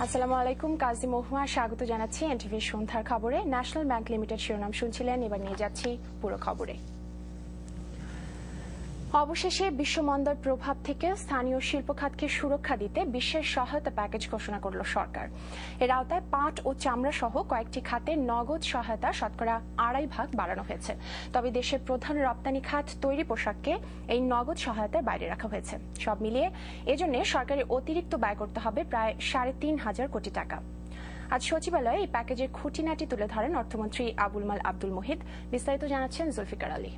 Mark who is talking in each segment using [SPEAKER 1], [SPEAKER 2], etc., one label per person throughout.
[SPEAKER 1] আসসালামু আলাইকুম, কাজী মহুয়া স্বাগত জানাচ্ছি এনটিভি সন্ধ্যার খবরে। ন্যাশনাল ব্যাংক লিমিটেড শিরোনাম শুনছিলেন, এবার নিয়ে যাচ্ছি পুরো খবরে। অবশেষে বিশ্বমন্দার প্রভাব থেকে স্থানীয় শিল্প খাতকে সুরক্ষা দিতে বিশেষ সহায়তা প্যাকেজ ঘোষণা করল সরকার। এর আওতায় পাট ও চামড়া সহ কয়েকটি খাতে নগদ সহায়তা শতকরা 2.5% বাড়ানো হয়েছে। তবে দেশের প্রধান রপ্তানি খাত তৈরি পোশাককে এই নগদ সহায়তার বাইরে রাখা হয়েছে। সব মিলিয়ে এজন্য সরকারের অতিরিক্ত ব্যয় করতে হবে প্রায় 3.5 কোটি টাকা। আজ সচিবালয়ে এই প্যাকেজের খুঁটিনাটি তুলে ধরেন অর্থমন্ত্রী আবুল মাল আব্দুল মুহিত। বিস্তারিত জানাচ্ছেন জুলফিকার আলী।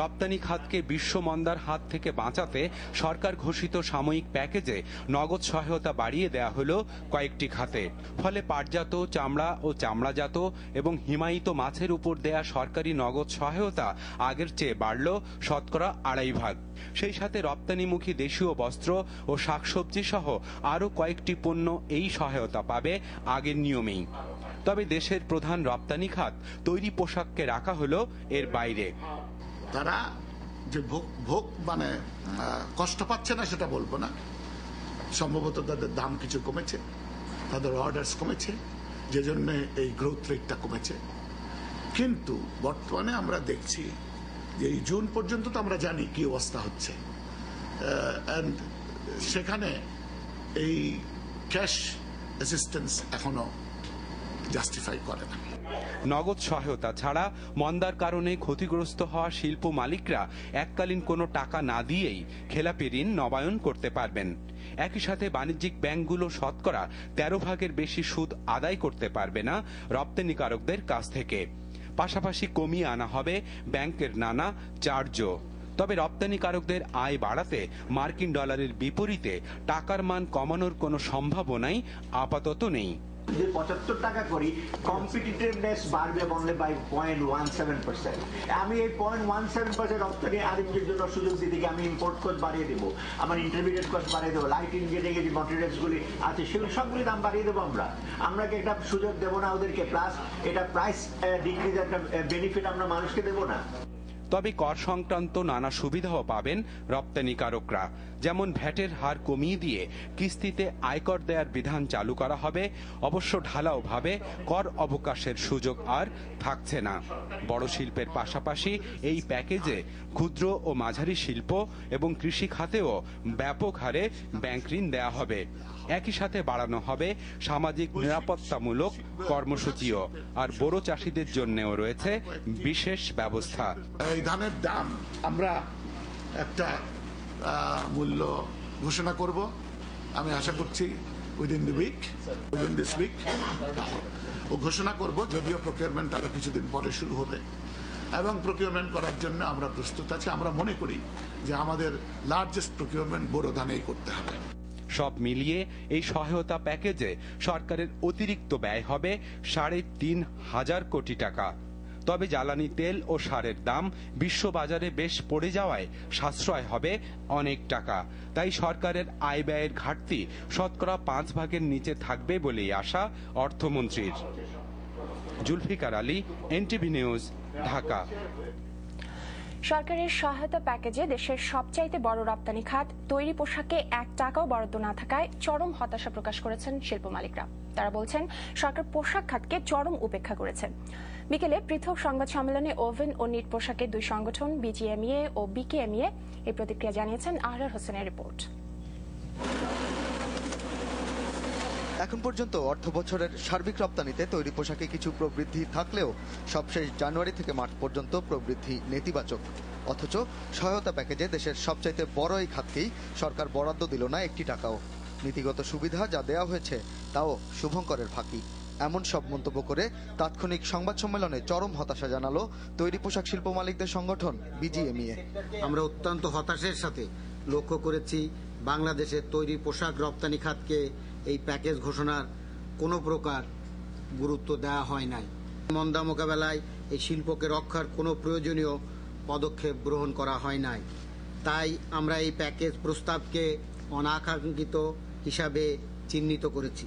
[SPEAKER 2] রপ্তানি খাতকে বিশ্বমন্দার হাত থেকে বাঁচাতে সরকার ঘোষিত সাময়িক প্যাকেজে নগদ সহায়তা বাড়িয়ে দেয়া হলো কয়েকটি খাতে। ফলে পাটজাত, চামড়া ও চামড়াজাত এবং হিমায়িত মাছের উপর দেয়া সরকারি নগদ সহায়তা আগের চেয়ে বাড়ল শতকরা 2.5%। সেই সাথে রপ্তানিমুখী দেশীয় বস্ত্র ও শাকসবজি সহ আরও কয়েকটি পণ্য এই সহায়তা পাবে আগের নিয়মেই। তবে দেশের প্রধান রপ্তানি খাত তৈরি পোশাককে রাখা হলো এর বাইরে।
[SPEAKER 3] তারা যে ভোগ মানে কষ্ট পাচ্ছে না সেটা বলবো না, সম্ভবত তাদের দাম কিছু কমেছে, তাদের অর্ডার্স কমেছে, যে জন্য এই গ্রোথ রেটটা কমেছে। কিন্তু বর্তমানে আমরা দেখছি যে এই জুন পর্যন্ত তো আমরা জানি কি অবস্থা হচ্ছে, এন্ড সেখানে এই ক্যাশ অ্যাসিস্ট্যান্স এখনো জাস্টিফাই করে না।
[SPEAKER 2] নগদ সহায়তা ছাড়া মন্দার কারণে ক্ষতিগ্রস্ত হওয়া শিল্প মালিকরা এককালীন কোনো টাকা না দিয়েই খেলাপি ঋণ নবায়ন করতে পারবেন। একই সাথে বাণিজ্যিক ব্যাংকগুলো শতকরা 13% বেশি সুদ আদায় করতে পারবে না রপ্তানিকারকদের কাছ থেকে। পাশাপাশি কমিয়ে আনা হবে ব্যাংকের নানা চার্জও। তবে রপ্তানিকারকদের আয় বাড়াতে মার্কিন ডলারের বিপরীতে টাকার মান কমানোর কোনো সম্ভাবনাই আপাতত নেই।
[SPEAKER 4] যে 75 টাকা করি, কম্পিটিটিভনেস বাড়বে বললে বাই 0.17%। আমি এই 0.17% রপ্তানি আরিমদের জন্য সুযোগ দিতে গিয়ে আমি ইম্পোর্ট কস্ট বাড়িয়ে দেবো, আমার ইন্টারমিডিয়েট কস্ট বাড়িয়ে দেবো, লাইট ইনগ্রেডিয়েন্ট যে ম্যাটেরিয়ালস গুলি আছে সেগুলো সবগুলি দাম বাড়িয়ে দেবো। আমরা কি একটা সুযোগ দেবো না ওদেরকে? প্লাস এটা প্রাইস ডিক্রিজ একটা বেনিফিট আমরা মানুষকে দেবো না?
[SPEAKER 2] তবে কর সংক্রান্ত নানা সুবিধাও পাবেন রপ্তানিকারকরা। যেমন ভ্যাটের হার কমিয়ে দিয়ে কিস্তিতে আয়কর দেয়ার বিধান চালু করা হবে। অবশ্য ঢালাওভাবে কর অবকাশের সুযোগ আর থাকছে না। বড় শিল্পের পাশাপাশি এই প্যাকেজে ক্ষুদ্র ও মাঝারি শিল্প এবং কৃষি খাতেও ব্যাপক হারে ব্যাংক ঋণ দেয়া হবে। একই সাথে বাড়ানো হবে সামাজিক নিরাপত্তামূলক কর্মসূচিও। আর বড় চাষিদের জন্যও রয়েছে বিশেষ ব্যবস্থা।
[SPEAKER 3] এই ধানের দাম আমরা একটা মূল্য ঘোষণা করব, আমি আশা করছি উইদিন দিস উইক ও ঘোষণা করব। যদিও প্রকিউরমেন্ট আরো কিছুদিন পরে শুরু হবে এবং প্রকিউরমেন্ট করার জন্য আমরা প্রস্তুত আছি। আমরা মনে করি যে আমাদের লার্জেস্ট প্রকিউরমেন্ট বোরো ধানেই করতে হবে।
[SPEAKER 2] সব মিলিয়ে এই সহায়তা প্যাকেজে সরকারের অতিরিক্ত ব্যয় হবে 3.5 কোটি টাকা। তবে জ্বালানি তেল ও সারের দাম বিশ্ববাজারে বেশ পড়ে যাওয়ায় সাশ্রয় হবে অনেক টাকা। তাই সরকারের আয় ব্যয়ের ঘাটতি শতকরা 5% নিচে থাকবে বলেই আশা অর্থমন্ত্রীর। Zulfiqar Ali, NTV news, Dhaka.
[SPEAKER 1] সরকারের সহায়তা প্যাকেজে দেশের সবচাইতে বড় রপ্তানি খাত তৈরি পোশাকে 1 টাকাও বরাদ্দ না থাকায় চরম হতাশা প্রকাশ করেছেন শিল্প মালিকরা। তারা বলছেন সরকার পোশাক খাতকে চরম উপেক্ষা করেছে। বিকেলে পৃথক সংবাদ সম্মেলনে ওভেন ও নিট পোশাকের 2 সংগঠন বিজিএমইএ ও বিকেএমইএ এই প্রতিক্রিয়া জানিয়েছেন। আহরার হোসেনের রিপোর্ট।
[SPEAKER 5] এখন পর্যন্ত অর্থবছরের সার্বিক রপ্তানিতে তৈরি পোশাকে কিছু প্রবৃদ্ধি থাকলেও সবশেষ জানুয়ারি থেকে মার্চ পর্যন্ত প্রবৃদ্ধি নেতিবাচক। অথচ সহায়তা প্যাকেজে দেশের সবচাইতে বড় এই খাতকেই সরকার বরাদ্দ দিল না 1 টাকাও। নীতিগত সুবিধা যা দেওয়া হয়েছে তাও শুভঙ্করের ফাঁকি, এমন সব মন্তব্য করে তাৎক্ষণিক সংবাদ সম্মেলনে চরম হতাশা জানালো তৈরি পোশাক শিল্প মালিকদের সংগঠন বিজিএমইএ।
[SPEAKER 6] আমরা অত্যন্ত হতাশার সাথে লক্ষ্য করেছি বাংলাদেশের তৈরি পোশাক রপ্তানি খাতকে এই প্যাকেজ ঘোষণার কোনো প্রকার গুরুত্ব দেওয়া হয় নাই। মন্দা মোকাবেলায় এই শিল্পকে রক্ষার কোনো প্রয়োজনীয় পদক্ষেপ গ্রহণ করা হয় নাই। তাই আমরা এই প্যাকেজ প্রস্তাবকে অনাকাঙ্ক্ষিত হিসাবে চিহ্নিত করেছি।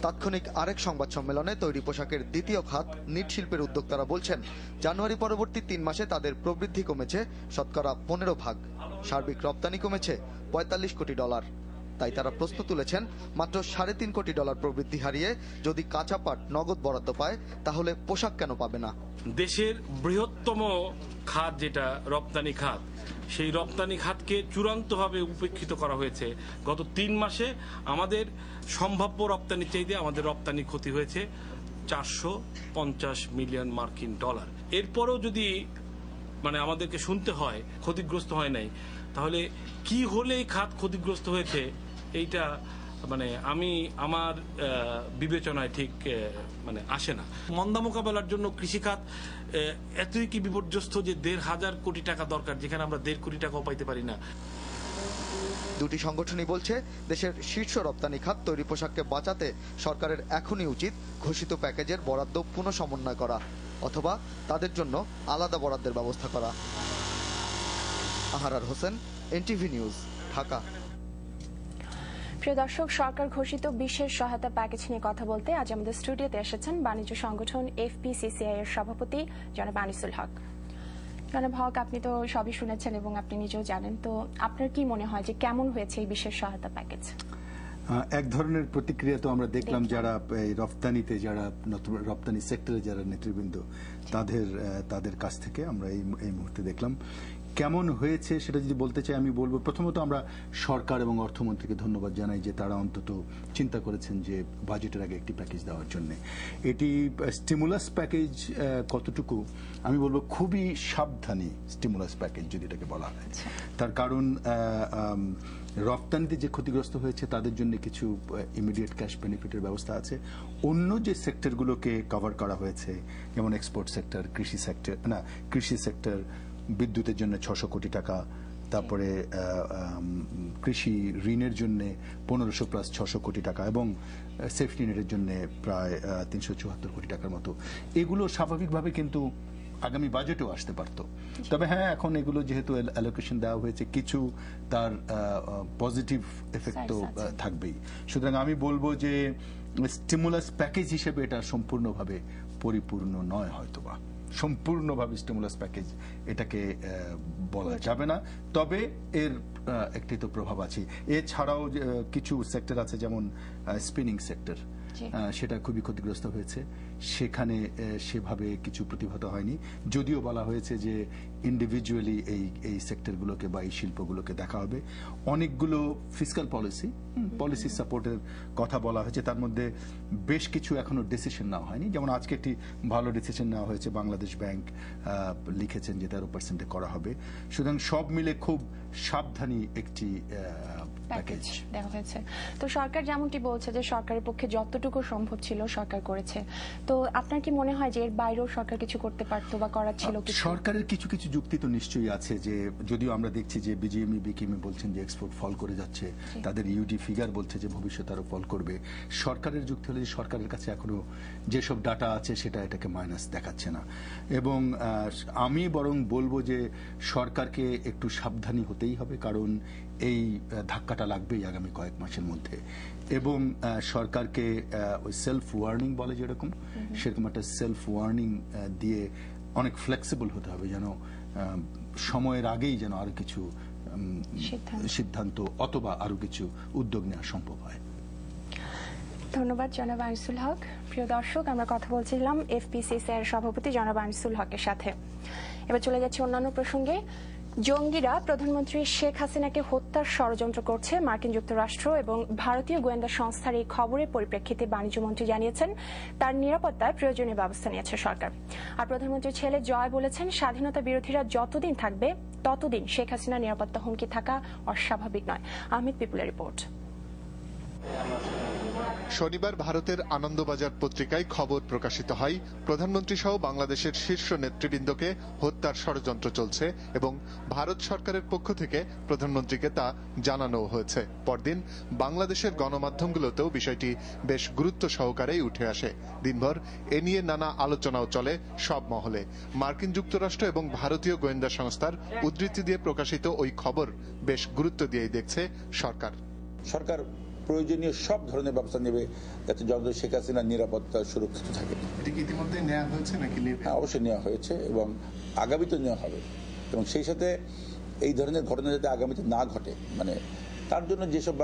[SPEAKER 5] তাৎক্ষণিক আরেক সংবাদ সম্মেলনে তৈরি পোশাকের দ্বিতীয় খাত নিট শিল্পের উদ্যোক্তারা বলছেন জানুয়ারি পরবর্তী 3 মাসে তাদের প্রবৃদ্ধি কমেছে শতকরা 15%। সার্বিক রপ্তানি কমেছে $45 কোটি। তাই তারা প্রশ্ন তুলেছেন, মাত্র $3.5 কোটি প্রবৃদ্ধি হারিয়ে যদি কাঁচা পাট নগদ বরাদ্দ পায় তাহলে পোশাক কেন পাবে না?
[SPEAKER 7] দেশের বৃহত্তম খাত যেটা রপ্তানি খাত, সেই রপ্তানি খাতকে চূড়ান্তভাবে উপেক্ষিত করা হয়েছে। গত 3 মাসে আমাদের সম্ভাব্য রপ্তানি চাইতে আমাদের রপ্তানি ক্ষতি হয়েছে $450 মিলিয়ন মার্কিন। এরপরও যদি আমাদেরকে শুনতে হয় ক্ষতিগ্রস্ত হয় নাই, তাহলে কি হলে এই খাত ক্ষতিগ্রস্ত হয়েছে এইটা আমি আমার বিবেচনায় ঠিক আসে না। মন্দা মোকাবেলার জন্য কৃষিখাত এতই কি বিপর্যস্ত যে 1,500 কোটি টাকা দরকার, যেখানে আমরা 1.5 কোটি টাকাও পাইতে পারি না।
[SPEAKER 5] দুটি সংগঠনই বলছে দেশের শীর্ষ রপ্তানি খাত তৈরি পোশাককে বাঁচাতে সরকারের এখনই উচিত ঘোষিত প্যাকেজের বরাদ্দ পুনঃসমন্বয় করা অথবা তাদের জন্য আলাদা বরাদ্দের ব্যবস্থা করা। আহারার হোসেন, এনটিভি নিউজ, ঢাকা।
[SPEAKER 1] প্রিয় দর্শক, সরকার ঘোষিত বিশেষ সহায়তা প্যাকেজ নিয়ে কথা বলতে আজ আমাদের স্টুডিওতে এসেছেন বাণিজ্য সংগঠন FPCCI এর সভাপতি জনাব আনিসুল হক। জনাব হক, আপনি তো সবই শুনেছেন এবং আপনি নিজেও জানেন, তো আপনার কি মনে হয় যে কেমন হয়েছে এই বিশেষ সহায়তা প্যাকেজ?
[SPEAKER 8] এক ধরনের প্রতিক্রিয়া তো আমরা দেখলাম, যারা রপ্তানিতে, যারা রপ্তানি সেক্টরে যারা নেতৃবৃন্দ, তাদের কাছ থেকে আমরা এই মুহূর্তে দেখলাম। কেমন হয়েছে সেটা যদি বলতে চাই, আমি বলবো প্রথমত আমরা সরকার এবং অর্থমন্ত্রীকে ধন্যবাদ জানাই যে তারা অন্তত চিন্তা করেছেন যে বাজেটের আগে একটি প্যাকেজ দেওয়ার জন্য। এটি স্টিমুলাস প্যাকেজ কতটুকু, আমি বলবো খুবই সাবধানী স্টিমুলাস প্যাকেজ যদি এটাকে বলা হয়। তার কারণ রপ্তানিতে যে ক্ষতিগ্রস্ত হয়েছে তাদের জন্য কিছু ইমিডিয়েট ক্যাশ বেনিফিটের ব্যবস্থা আছে। অন্য যে সেক্টরগুলোকে কভার করা হয়েছে, যেমন এক্সপোর্ট সেক্টর, কৃষি সেক্টর, বিদ্যুতের জন্য 600 কোটি টাকা, তারপরে কৃষি ঋণের জন্য 1500 প্লাস 600 কোটি টাকা এবং সেফটি নেটের জন্য প্রায় 374 কোটি টাকার মতো। এগুলো স্বাভাবিকভাবে কিন্তু আগামী বাজেটেও আসতে পারত। তবে হ্যাঁ, এখন এগুলো যেহেতু অ্যালোকেশন দেওয়া হয়েছে, কিছু তার পজিটিভ এফেক্ট তো থাকবেই। সুতরাং আমি বলবো যে স্টিমুলাস প্যাকেজ হিসেবে এটা সম্পূর্ণভাবে পরিপূর্ণ নয়, হয়তোবা সম্পূর্ণভাবে স্টিমুলাস প্যাকেজ এটাকে বলা যাবে না। তবে এর একটি তো প্রভাব আছে। এছাড়াও কিছু সেক্টর আছে, যেমন স্পিনিং সেক্টর, সেটা খুবই ক্ষতিগ্রস্ত হয়েছে। সেখানে সেভাবে কিছু প্রতিহত হয়নি, যদিও বলা হয়েছে যে ইন্ডিভিজুয়ালি এই সেক্টরগুলোকে বা এই শিল্পগুলোকে দেখা হবে। অনেকগুলো ফিসকাল পলিসি সাপোর্টের কথা বলা হয়েছে, তার মধ্যে বেশ কিছু এখনো ডিসিশন নেওয়া হয়নি। যেমন আজকে একটি ভালো ডিসিশন নেওয়া হয়েছে, বাংলাদেশ ব্যাংক লিখেছেন যে 13% করা হবে। সুতরাং সব মিলে খুব সাবধানী একটি প্যাকেজ
[SPEAKER 1] দেওয়া হয়েছে। তো সরকার যেমনটি বলছে যে সরকারের পক্ষে যতটুকু সম্ভব ছিল সরকার করেছে, তো আপনার কি মনে হয় যে এর বাইরেও সরকার কিছু করতে পারতো বা করার ছিল?
[SPEAKER 8] সরকারের কিছু কিছু যুক্তি তো নিশ্চয়ই আছে, যে যদিও আমরা দেখছি যে বিকিএমই বলছেন যে এক্সপোর্ট ফল করে যাচ্ছে, তাদের ইউডি ফিগার বলছে যে ভবিষ্যতে আরো ফল করবে। সরকারের যুক্তি হলো যে সরকারের কাছে এখনো যেসব ডাটা আছে সেটা এটাকে মাইনাস দেখাচ্ছে না। এবং আমি বরং বলবো যে সরকারকে একটু সাবধানী হতেই হবে, কারণ এই ধাক্কাটা লাগবেই আগামী কয়েক মাসের মধ্যে। এবং সরকারকে ওই সেলফ ওয়ার্নিং বলে যেরকম, সেরকম একটা সেলফ ওয়ার্নিং দিয়ে অনেক ফ্লেক্সিবল হতে হবে, যেন সময়ের আগেই যেন আরো কিছু সিদ্ধান্ত অথবা আরো কিছু উদ্যোগ নেওয়া সম্ভব হয়।
[SPEAKER 1] ধন্যবাদ জনাব আনিসুল হক। প্রিয় দর্শক, আমরা কথা বলছিলাম FPCCI এর সভাপতি জনাব আনিসুল হকের সাথে। এবার চলে যাচ্ছে অন্যান্য প্রসঙ্গে। জঙ্গিরা প্রধানমন্ত্রী শেখ হাসিনাকে হত্যার ষড়যন্ত্র করছে, মার্কিন যুক্তরাষ্ট্র এবং ভারতীয় গোয়েন্দা সংস্থার এই খবরের পরিপ্রেক্ষিতে বাণিজ্যমন্ত্রী জানিয়েছেন তার নিরাপত্তায় প্রয়োজনীয় ব্যবস্থা নিয়েছে সরকার। আর প্রধানমন্ত্রীর ছেলে জয় বলেছেন, স্বাধীনতা বিরোধীরা যতদিন থাকবে ততদিন শেখ হাসিনার নিরাপত্তা হুমকি থাকা অস্বাভাবিক নয়। আহমেদ পিপুলের রিপোর্ট।
[SPEAKER 9] শনিবার ভারতের আনন্দবাজার পত্রিকায় খবর প্রকাশিত হয়, প্রধানমন্ত্রী সহ বাংলাদেশের শীর্ষ নেতৃবৃন্দকে হত্যার ষড়যন্ত্র চলছে এবং ভারত সরকারের পক্ষ থেকে প্রধানমন্ত্রীকে তা জানানো হয়েছে। পরদিন বাংলাদেশের গণমাধ্যমগুলোতেও বিষয়টি বেশ গুরুত্ব সহকারেই উঠে আসে। দিনভর এ নিয়ে নানা আলোচনাও চলে সব মহলে। মার্কিন যুক্তরাষ্ট্র এবং ভারতীয় গোয়েন্দা সংস্থার উদ্ধৃতি দিয়ে প্রকাশিত ওই খবর বেশ গুরুত্ব দিয়েই দেখছে সরকার।
[SPEAKER 10] প্রয়োজনীয় সব ধরনের ব্যবস্থা নেবে যাতে জনতা শেখ হাসিনার নিরাপত্তা সুরক্ষিত থাকে।
[SPEAKER 11] এটা কি ইতিমধ্যে নেওয়া হয়েছে নাকি?
[SPEAKER 10] হ্যাঁ, অবশ্যই নেওয়া হয়েছে এবং আগামীতে নেওয়া হবে। এবং সেই সাথে এই ধরনের ঘটনা যাতে আগামীতে না ঘটে, তার জন্য যেসব